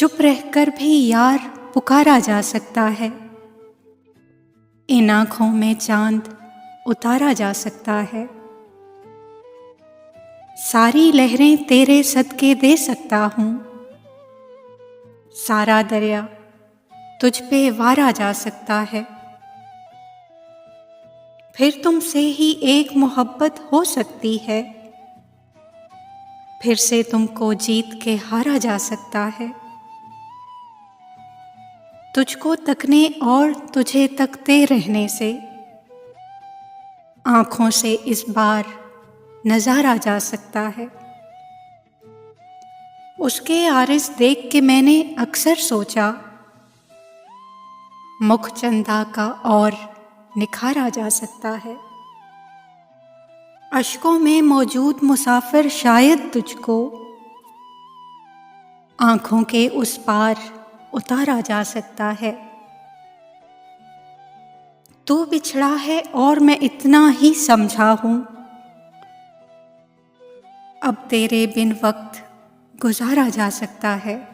चुप रहकर भी यार पुकारा जा सकता है। इन आँखों में चांद उतारा जा सकता है। सारी लहरें तेरे सदके दे सकता हूँ। सारा दरिया तुझ पे वारा जा सकता है। फिर तुमसे ही एक मोहब्बत हो सकती है। फिर से तुमको जीत के हारा जा सकता है। तुझको तकने और तुझे तकते रहने से आँखों से इस बार नजारा जा सकता है। उसके आरिज़ देख के मैंने अक्सर सोचा, मुख चंदा का और निखारा जा सकता है। अश्कों में मौजूद मुसाफिर शायद तुझको आँखों के उस पार उतारा जा सकता है। तू बिछड़ा है और मैं इतना ही समझा हूँ, अब तेरे बिन वक्त गुजारा जा सकता है।